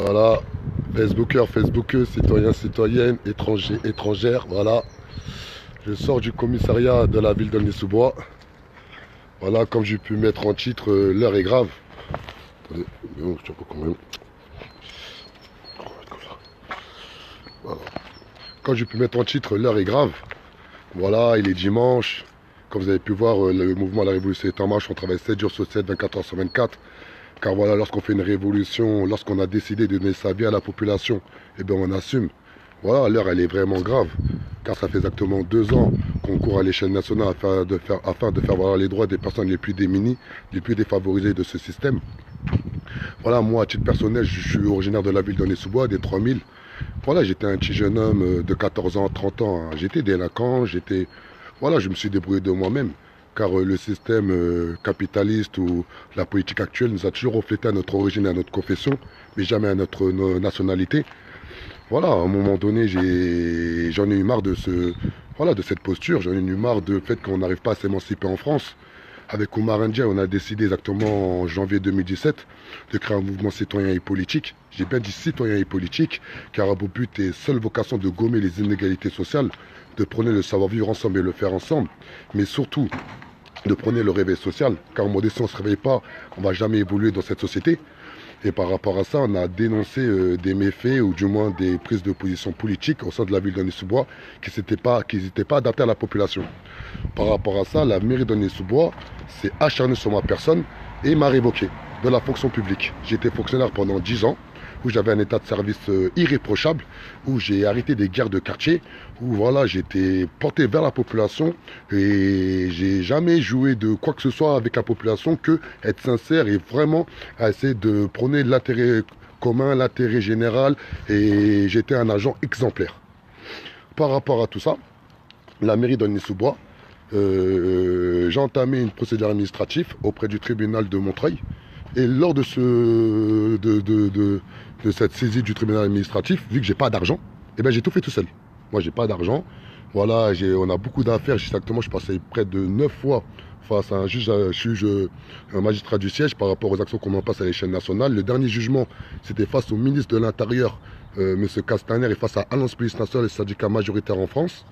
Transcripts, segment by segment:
Voilà, Facebookers, Facebookeuses, citoyens, citoyennes, étrangers, étrangères, voilà. Je sors du commissariat de la ville d'Aulnay-sous-Bois. Voilà, comme j'ai pu mettre en titre, l'heure est grave. Attendez, je sais pas quand même. Voilà. Quand j'ai pu mettre en titre, l'heure est grave. Voilà, il est dimanche. Comme vous avez pu voir, le mouvement de la Révolution est en marche. On travaille 7 jours sur 7, 24 heures sur 24. Car voilà, lorsqu'on fait une révolution, lorsqu'on a décidé de donner sa vie à la population, eh bien on assume. Voilà, l'heure elle est vraiment grave. Car ça fait exactement 2 ans qu'on court à l'échelle nationale afin de faire valoir les droits des personnes les plus démunies, les plus défavorisées de ce système. Voilà, moi à titre personnel, je suis originaire de la ville d'Aulnay-sous-Bois, des 3000. Voilà, j'étais un petit jeune homme de 14 ans, 30 ans. J'étais délinquant, voilà, je me suis débrouillé de moi-même. Car le système capitaliste ou la politique actuelle nous a toujours reflété à notre origine et à notre confession, mais jamais à notre nationalité. Voilà, à un moment donné, j'en ai eu marre de cette posture. J'en ai eu marre du fait qu'on n'arrive pas à s'émanciper en France. Avec Oumar Ndiaye, on a décidé exactement en janvier 2017 de créer un mouvement citoyen et politique. J'ai bien dit citoyen et politique, car à beau but et seule vocation de gommer les inégalités sociales, de prôner le savoir-vivre ensemble et le faire ensemble, mais surtout de prôner le réveil social, car au si on ne se réveille pas, on ne va jamais évoluer dans cette société. Et par rapport à ça, on a dénoncé des méfaits, ou du moins des prises de position politiques au sein de la ville d'Aulnay-sous-Bois qui n'étaient pas adaptées à la population. Par rapport à ça, la mairie d'Aulnay-sous-Bois s'est acharnée sur ma personne et m'a révoqué de la fonction publique. J'étais fonctionnaire pendant 10 ans, où j'avais un état de service irréprochable, où j'ai arrêté des guerres de quartier, où voilà, j'étais porté vers la population et j'ai jamais joué de quoi que ce soit avec la population que être sincère et vraiment essayer de prôner l'intérêt commun, l'intérêt général, et j'étais un agent exemplaire. Par rapport à tout ça, la mairie d'Aulnay-sous-Bois, j'ai entamé une procédure administrative auprès du tribunal de Montreuil. Et lors de cette saisie du tribunal administratif, vu que j'ai pas d'argent, eh ben j'ai tout fait tout seul. Moi, j'ai pas d'argent. Voilà, on a beaucoup d'affaires. Exactement, je passais près de 9 fois face à un juge, un magistrat du siège par rapport aux actions qu'on en passe à l'échelle nationale. Le dernier jugement, c'était face au ministre de l'Intérieur, M. Castaner, et face à Alliance Police Nationale, le syndicat majoritaire en France.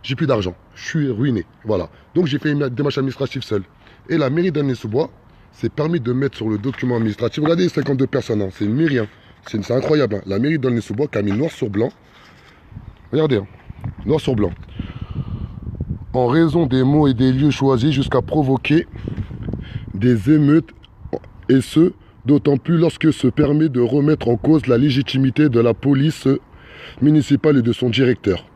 J'ai plus d'argent. Je suis ruiné. Voilà. Donc, j'ai fait une démarche administrative seule. Et la mairie d'Aulnay-sous-Bois s'est permis de mettre sur le document administratif, regardez les 52 personnes, hein, c'est une mairie, hein. C'est incroyable, hein. La mairie d'Aulnay-sous-Bois qui a mis noir sur blanc, regardez, hein, noir sur blanc, en raison des mots et des lieux choisis jusqu'à provoquer des émeutes, et ce, d'autant plus lorsque se permet de remettre en cause la légitimité de la police municipale et de son directeur.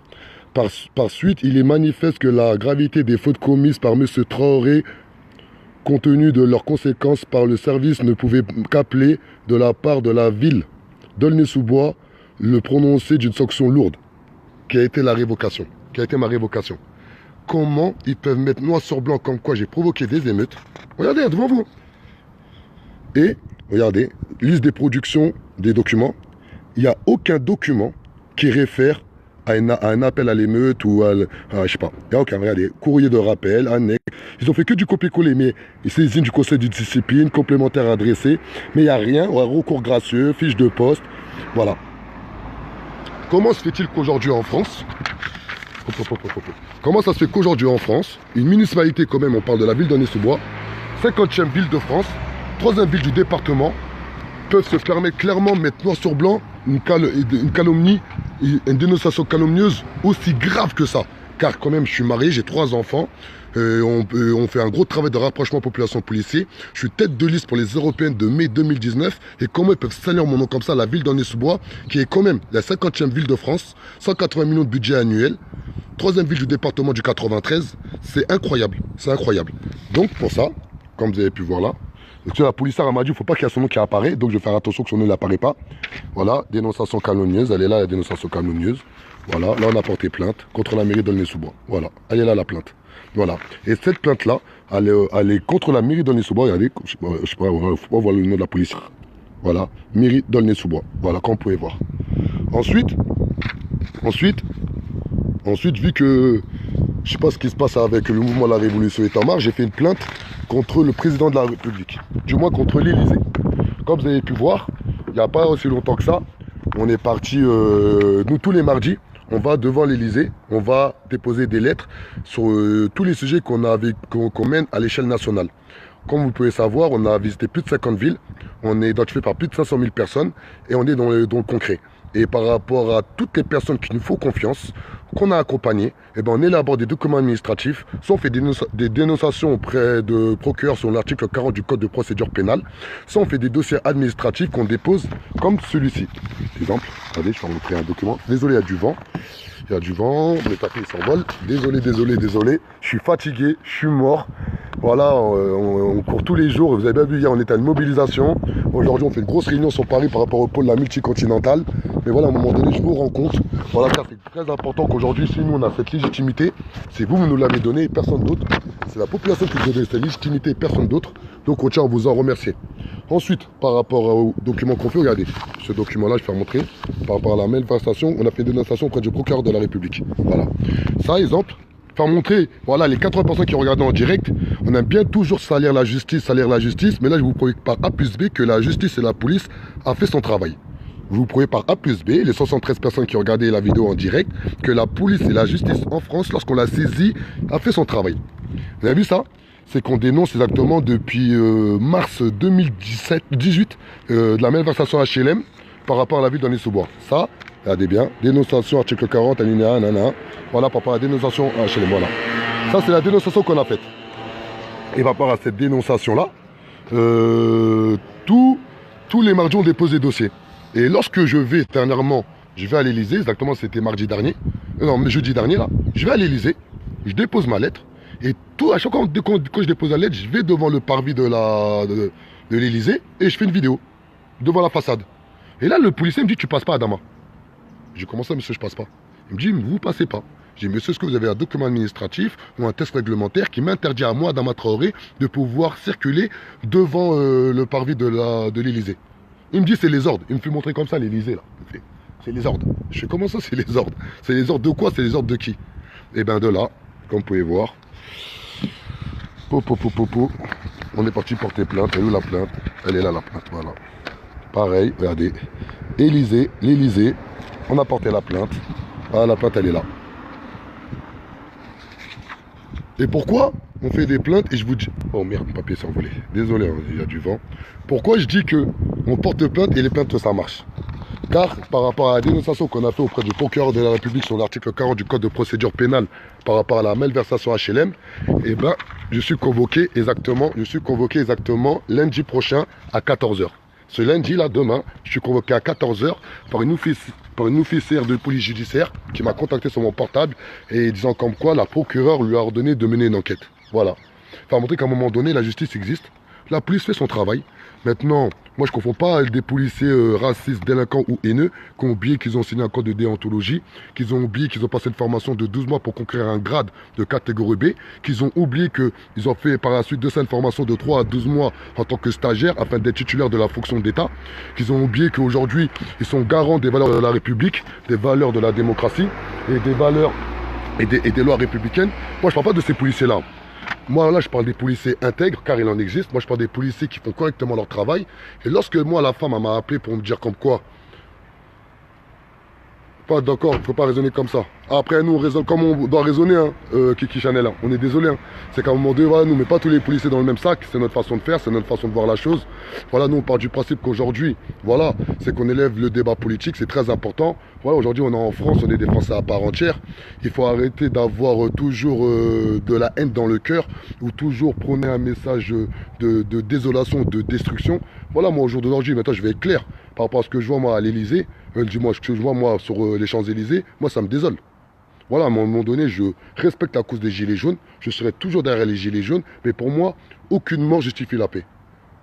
Par suite, il est manifeste que la gravité des fautes commises par M. Traoré, compte tenu de leurs conséquences par le service, ne pouvait qu'appeler de la part de la ville d'Aulnay-sous-Bois le prononcé d'une sanction lourde, qui a été la révocation, qui a été ma révocation. Comment ils peuvent mettre noir sur blanc comme quoi j'ai provoqué des émeutes? Regardez, devant vous. Et, regardez, liste des productions des documents. Il n'y a aucun document qui réfère à un appel à l'émeute ou je sais pas. Il n'y a aucun, regardez, courrier de rappel, annexe. Ils ont fait que du copier-coller, mais ils saisissent du conseil de discipline, complémentaire adressé, mais il n'y a rien, recours gracieux, fiche de poste, voilà. Comment se fait-il qu'aujourd'hui en France, comment ça se fait qu'aujourd'hui en France, une municipalité quand même, on parle de la ville d'Aulnay-sous-Bois, 50e ville de France, 3e ville du département, peuvent se permettre clairement de mettre noir sur blanc une calomnie, une dénonciation calomnieuse aussi grave que ça. Car quand même, je suis marié, j'ai 3 enfants. On fait un gros travail de rapprochement population-policier. Je suis tête de liste pour les européennes de mai 2019. Et comment ils peuvent salir mon nom comme ça, la ville d'Aulnay-sous-Bois, qui est quand même la 50e ville de France, 180 millions de budget annuel, 3e ville du département du 93. C'est incroyable, c'est incroyable. Donc pour ça, comme vous avez pu voir là, la policière m'a dit qu'il ne faut pas qu'il y ait son nom qui apparaît, donc je vais faire attention que son nom n'apparaît pas. Voilà, dénonciation calomnieuse, elle est là la dénonciation calomnieuse. Voilà, là on a porté plainte contre la mairie d'Aulnay-sous-Bois. Voilà, elle est là la plainte. Voilà, et cette plainte-là, elle est contre la mairie d'Aulnay-sous-Bois. Regardez, je sais pas, il ne faut pas voir le nom de la police. Voilà, mairie d'Aulnay-sous-Bois. Voilà, comme vous pouvez voir. Ensuite, vu que je ne sais pas ce qui se passe avec le mouvement de la Révolution est en marche, j'ai fait une plainte contre le président de la République, du moins contre l'Élysée. Comme vous avez pu voir, n'y a pas aussi longtemps que ça, on est parti, nous tous les mardis, on va devant l'Elysée, on va déposer des lettres sur tous les sujets qu'on mène à l'échelle nationale. Comme vous pouvez savoir, on a visité plus de 50 villes, on est identifié par plus de 500 000 personnes et on est dans le concret. Et par rapport à toutes les personnes qui nous font confiance, qu'on a accompagnées, eh ben on élabore des documents administratifs, soit on fait des dénonçations auprès de procureurs sur l'article 40 du Code de procédure pénale, soit on fait des dossiers administratifs qu'on dépose comme celui-ci. Exemple, regardez, je vais vous montrer un document. Désolé, il y a du vent. Il y a du vent, mes papiers s'envolent. Désolé. Je suis fatigué, je suis mort. Voilà, on court tous les jours. Vous avez bien vu, hier, on était à une mobilisation. Aujourd'hui, on fait une grosse réunion sur Paris par rapport au pôle de la multicontinentale. Mais voilà, à un moment donné, je vous rends compte. Voilà, car c'est très important qu'aujourd'hui, si nous, on a cette légitimité, c'est vous qui nous l'avez donné et personne d'autre. C'est la population qui nous a donné cette légitimité et personne d'autre. Donc, on tient à vous en remercier. Ensuite, par rapport au document qu'on fait, regardez, ce document-là, je vais vous montrer. Par rapport à la manifestation, on a fait une dénonciation auprès du procureur de la République. Voilà. Ça, exemple, faire montrer, voilà, les 80 personnes qui regardent en direct, on aime bien toujours salir la justice, mais là, je vous prouve par A plus B que la justice et la police a fait son travail. Vous prouvez par A plus B, les 73 personnes qui regardaient la vidéo en direct, que la police et la justice en France, lorsqu'on l'a saisie, a fait son travail. Vous avez vu ça? C'est qu'on dénonce exactement depuis mars 2018 de la malversation HLM par rapport à la ville d'Aulnay-sous-Bois. Ça, regardez bien, dénonciation article 40, alinéa 1, nanana. Voilà, par rapport à la dénonciation HLM, voilà. Ça, c'est la dénonciation qu'on a faite. Et par rapport à cette dénonciation-là, tous les mardis, on dépose des dossiers. Et lorsque je vais, dernièrement, je vais à l'Elysée, exactement, c'était mardi dernier, non, jeudi dernier, là, je vais à l'Elysée, je dépose ma lettre, et tout, à chaque fois quand je dépose la lettre, je vais devant le parvis de l'Elysée, et je fais une vidéo, devant la façade. Et là, le policier me dit, tu passes pas, Adama. Je dis, comment ça, monsieur, je passe pas? Il me dit, vous passez pas. J'ai dit, monsieur, est-ce que vous avez un document administratif ou un test réglementaire qui m'interdit à moi, Adama Traoré, de pouvoir circuler devant le parvis de l'Elysée? Il me dit, c'est les ordres. Il me fait montrer comme ça l'Elysée, là. Il me fait, c'est les ordres. Je fais, comment ça, c'est les ordres? C'est les ordres de quoi? C'est les ordres de qui? Et bien de là, comme vous pouvez voir, on est parti porter plainte. Elle est où la plainte? Elle est là, la plainte, voilà. Pareil, regardez, l'Elysée, on a porté la plainte. Voilà, la plainte, elle est là. Et pourquoi on fait des plaintes? Et je vous dis, oh merde, mon papier s'est envolé. Désolé, hein, il y a du vent. Pourquoi je dis que on porte plainte et les plaintes, ça marche? Car par rapport à la dénonciation qu'on a fait auprès du procureur de la République sur l'article 40 du Code de procédure pénale par rapport à la malversation HLM, eh ben, je suis convoqué exactement lundi prochain à 14 h. Ce lundi-là, demain, je suis convoqué à 14 h par une officière de police judiciaire qui m'a contacté sur mon portable et disant comme quoi la procureure lui a ordonné de mener une enquête. Voilà. Enfin, montrer qu'à un moment donné, la justice existe. La police fait son travail. Maintenant, moi je ne confonds pas des policiers racistes, délinquants ou haineux qui ont oublié qu'ils ont signé un code de déontologie, qu'ils ont oublié qu'ils ont passé une formation de 12 mois pour conquérir un grade de catégorie B, qu'ils ont oublié qu'ils ont fait par la suite de ça une formation de 3 à 12 mois en tant que stagiaire afin d'être titulaire de la fonction d'État, qu'ils ont oublié qu'aujourd'hui ils sont garants des valeurs de la République, des valeurs de la démocratie et des valeurs et des lois républicaines. Moi je ne parle pas de ces policiers-là. Moi, là, je parle des policiers intègres, car il en existe. Moi, je parle des policiers qui font correctement leur travail. Et lorsque moi, la femme, elle m'a appelé pour me dire comme quoi, pas d'accord, il ne faut pas raisonner comme ça. Après, nous, on raisonne comme on doit raisonner, hein, Kiki Chanel. Hein. On est désolé. Hein. C'est qu'à un moment donné, voilà, nous, on ne met pas tous les policiers dans le même sac. C'est notre façon de faire, c'est notre façon de voir la chose. Voilà, nous, on part du principe qu'aujourd'hui, voilà, c'est qu'on élève le débat politique, c'est très important. Voilà, aujourd'hui, on est en France, on est des Français à part entière. Il faut arrêter d'avoir toujours de la haine dans le cœur ou toujours prôner un message de désolation, de destruction. Voilà, moi, au jour d'aujourd'hui, maintenant, je vais être clair par rapport à ce que je vois, moi, à l'Elysée. Dis-moi, ce que je vois, moi, sur les Champs-Élysées, moi, ça me désole. Voilà, à un moment donné, je respecte la cause des Gilets jaunes. Je serai toujours derrière les Gilets jaunes. Mais pour moi, aucune mort justifie la paix.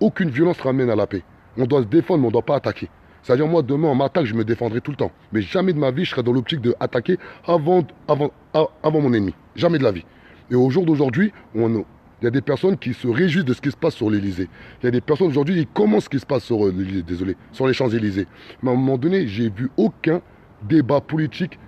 Aucune violence ramène à la paix. On doit se défendre, mais on ne doit pas attaquer. C'est-à-dire, moi, demain, on m'attaque, je me défendrai tout le temps. Mais jamais de ma vie, je serai dans l'optique d'attaquer avant mon ennemi. Jamais de la vie. Et au jour d'aujourd'hui, il y a des personnes qui se réjouissent de ce qui se passe sur l'Elysée. Il y a des personnes aujourd'hui qui commencent ce qui se passe sur les Champs-Élysées. Mais à un moment donné, j'ai vu aucun débat politique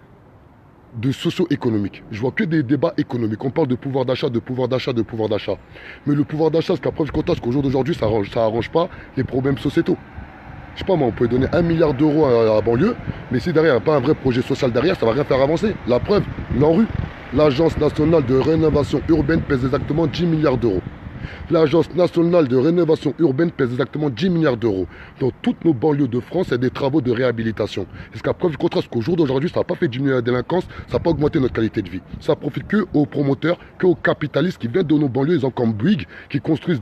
de socio-économique. Je vois que des débats économiques. On parle de pouvoir d'achat, de pouvoir d'achat, de pouvoir d'achat. Mais le pouvoir d'achat, c'est qu'à preuve du comptage qu'au jour d'aujourd'hui, ça arrange pas les problèmes sociétaux. Je sais pas moi, on peut donner 1 milliard d'euros à la banlieue, mais si derrière il n'y a pas un vrai projet social derrière, ça va rien faire avancer. La preuve, l'ANRU, l'Agence nationale de rénovation urbaine pèse exactement 10 milliards d'euros. L'Agence nationale de rénovation urbaine pèse exactement 10 milliards d'euros. Dans toutes nos banlieues de France, il y a des travaux de réhabilitation. Est-ce qu'à preuve du contraire, ce qu'au jour d'aujourd'hui, ça n'a pas fait diminuer la délinquance, ça n'a pas augmenté notre qualité de vie. Ça profite que aux promoteurs, que aux capitalistes qui viennent de nos banlieues, ils ont comme Bouygues, qui construisent,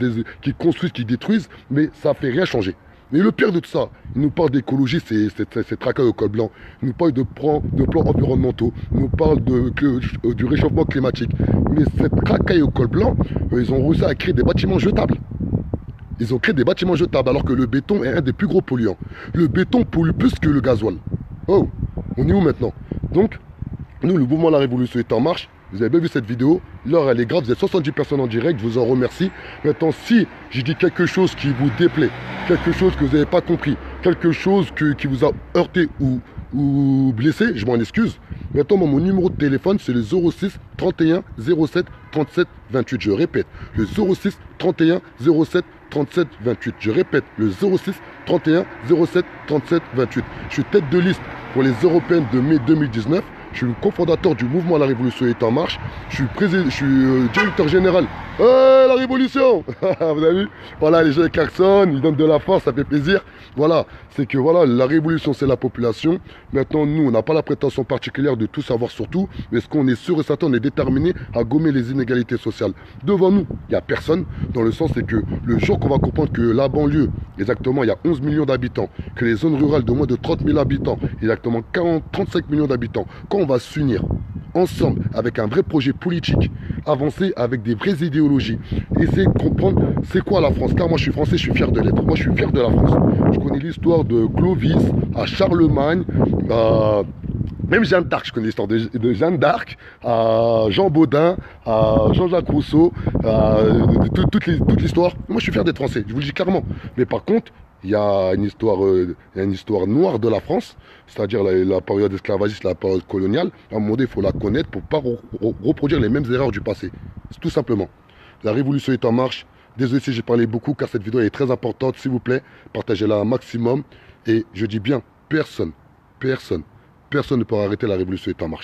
qui détruisent, mais ça ne fait rien changer. Mais le pire de tout ça, il nous parle d'écologie, c'est tracaille au col blanc. Il nous parle de plans environnementaux. Il nous parle du réchauffement climatique. Mais cette tracaille au col blanc, ils ont réussi à créer des bâtiments jetables. Ils ont créé des bâtiments jetables alors que le béton est un des plus gros polluants. Le béton pollue plus que le gasoil. Oh, on est où maintenant? Donc, nous, le mouvement La Révolution est en marche. Vous avez bien vu cette vidéo, l'heure elle est grave, vous êtes 70 personnes en direct, je vous en remercie. Maintenant, si j'ai dit quelque chose qui vous déplaît, quelque chose que vous n'avez pas compris, quelque chose qui vous a heurté ou blessé, je m'en excuse. Maintenant, mon numéro de téléphone, c'est le 06 31 07 37 28. Je répète, le 06 31 07 37 28. Je répète, le 06 31 07 37 28. Je suis tête de liste pour les européennes de mai 2019. Je suis le cofondateur du mouvement La Révolution est en marche. Je suis directeur général. La Révolution Vous avez vu? Voilà, les gens klaxonnent, ils donnent de la force, ça fait plaisir. Voilà, c'est que voilà, la révolution, c'est la population. Maintenant, nous, on n'a pas la prétention particulière de tout savoir sur tout, mais ce qu'on est sûr et certain, on est déterminé à gommer les inégalités sociales. Devant nous, il n'y a personne, dans le sens, c'est que le jour qu'on va comprendre que la banlieue, exactement, il y a 11 millions d'habitants, que les zones rurales de moins de 30 000 habitants, exactement 35 millions d'habitants, quand on va s'unir ensemble avec un vrai projet politique, avancer avec des vraies idéologies, essayer de comprendre c'est quoi la France. Car moi je suis français, je suis fier de l'être. Moi je suis fier de la France. Je connais l'histoire de Clovis, à Charlemagne, même Jeanne d'Arc, je connais l'histoire de Jeanne d'Arc, à Jean Baudin, à Jean-Jacques Rousseau, toute l'histoire. Moi je suis fier d'être français, je vous le dis clairement. Mais par contre, il y a une histoire noire de la France, c'est-à-dire la période esclavagiste, la période coloniale. À un moment donné, il faut la connaître pour ne pas reproduire les mêmes erreurs du passé. C'est tout simplement. La révolution est en marche. Désolé si j'ai parlé beaucoup, car cette vidéo est très importante. S'il vous plaît, partagez-la un maximum. Et je dis bien, personne ne pourra arrêter la révolution est en marche.